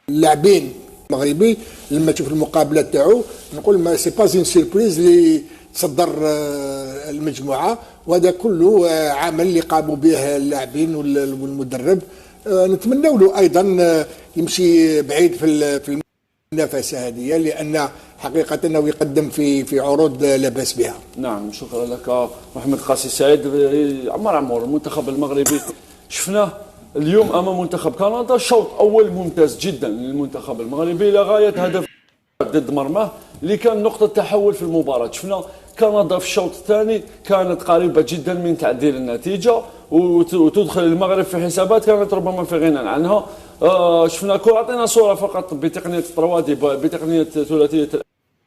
اللاعبين المغربي لما تشوف المقابله تاعو نقول ما سي با اون سيربريز اللي تصدر المجموعه، وهذا كله عمل اللي قاموا به اللاعبين والمدرب. نتمنوا له ايضا يمشي بعيد في المنافسه هذه، لان حقيقه انه يقدم في عروض لا باس بها. نعم، شكرا لك محمد قاسي سعيد. عمور المنتخب المغربي شفناه اليوم امام منتخب كندا، شوط اول ممتاز جدا للمنتخب المغربي لغايه هدف ضد مرماه اللي كان نقطه تحول في المباراه. شفنا كندا في الشوط الثاني كانت قريبه جدا من تعديل النتيجه وتدخل المغرب في حسابات كانت ربما في غنى عنها. شفنا كره، اعطينا صوره فقط بتقنيه الطروادي بتقنيه ثلاثيه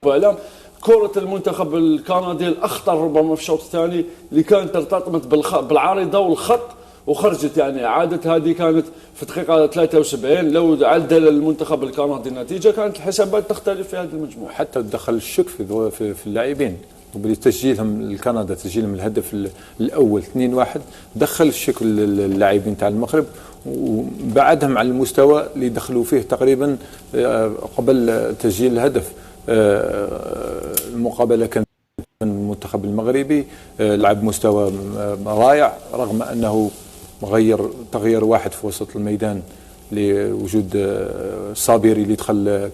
الاعلام. كره المنتخب الكندي الاخطر ربما في الشوط الثاني اللي كانت ارتطمت بالعارضه والخط وخرجت، يعني عادت. هذه كانت في دقيقه 73. لو عدل المنتخب الكندي النتيجه كانت الحسابات تختلف في هذه المجموعه. حتى دخل الشك في اللاعبين تسجيلهم الكندا، تسجيلهم الهدف الاول 2-1 دخل الشك اللاعبين تاع المغرب وبعدهم على المستوى اللي دخلوا فيه تقريبا قبل تسجيل الهدف. المقابله كانت المنتخب المغربي لعب مستوى رائع، رغم انه تغيير واحد في وسط الميدان لوجود صابري اللي دخل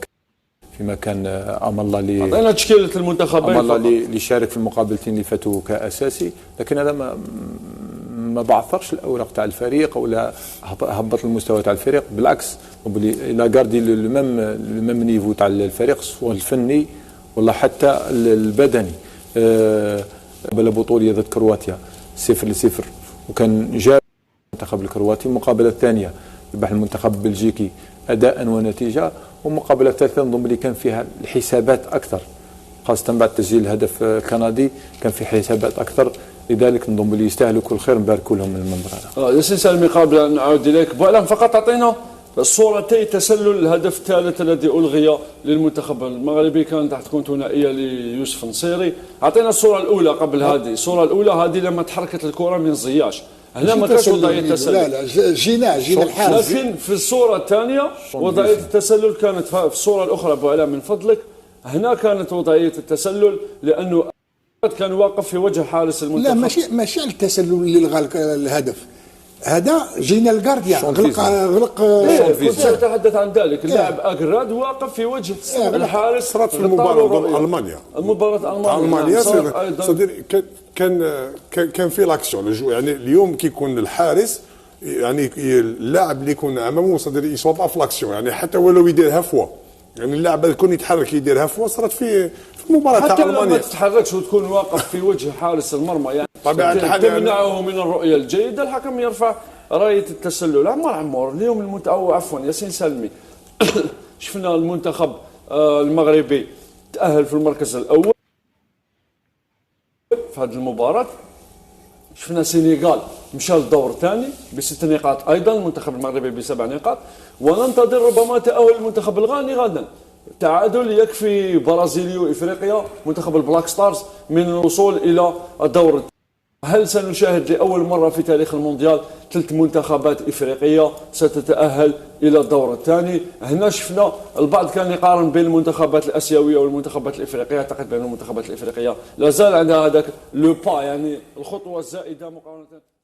في مكان ام الله اللي عطينا تشكيله المنتخبين. ام الله اللي شارك في المقابلتين اللي فاتوا كاساسي، لكن هذا ما بعثرش الاوراق تاع الفريق ولا هبط المستوى تاع الفريق. بالعكس لا غاردي لو ميم نيفو تاع الفريق، سواء الفني ولا حتى البدني. قبل بطوليه ضد كرواتيا 0-0 وكان جاب المنتخب الكرواتي. المقابله الثانيه ربح المنتخب البلجيكي اداء ونتيجه، والمقابله الثالثه نظن اللي كان فيها الحسابات اكثر، خاصه بعد تسجيل الهدف الكندي كان في حسابات اكثر. لذلك نظن اللي يستاهلوا كل خير، نباركوا لهم من المنبر هذا. ياسين سالمي، قبل ان نعود اليك فقط اعطينا صورتي تسلل الهدف الثالث الذي الغي للمنتخب المغربي، كانت راح تكون ثنائيه ليوسف نصيري. اعطينا الصوره الاولى قبل هذه. الصوره الاولى هذه لما تحركت الكره من زياش، هنا ما كانش وضعيه تسلل. لا جينا الحارس. لكن في الصوره الثانيه وضعيه التسلل كانت في الصوره الاخرى. ابو علاء من فضلك، هنا كانت وضعيه التسلل لانه كان واقف في وجه حارس المنتخب. لا ماشي التسلل اللي لغى الهدف، هذا جينا الجارديان غلق. كنت سأتحدث عن ذلك. اللاعب اجراد واقف في وجه الحارس. صارت في المباراه ضد المانيا. المانيا صدير كان في لاكسيون. يعني اليوم كي يكون الحارس، يعني اللاعب اللي يكون امامه صدير يصوب في لاكسيون، يعني حتى ولو يديرها فوا، يعني اللاعب يكون يتحرك يديرها فوا. صارت في المباراه تاع المانيا. حتى لو ما تتحركش وتكون واقف في وجه حارس المرمى، يعني تمنعه من الرؤيه الجيده، الحكم يرفع رايه التسلل. عمور اليوم عفوا ياسين سلمي شفنا المنتخب المغربي تأهل في المركز الاول في هذه المباراه. شفنا السنغال مشى للدور الثاني ب6 نقاط، ايضا المنتخب المغربي ب7 نقاط، وننتظر ربما تأهل المنتخب الغاني غدا. تعادل يكفي برازيلي وافريقيا منتخب البلاك ستارز من الوصول الى الدور. هل سنشاهد لاول مره في تاريخ المونديال 3 منتخبات افريقيه ستتاهل الى الدور الثاني؟ هنا شفنا البعض كان يقارن بين المنتخبات الاسيويه والمنتخبات الافريقيه. اعتقد بان المنتخبات الافريقيه لا زال عندها هذاك لو با، يعني الخطوه الزائده مقارنه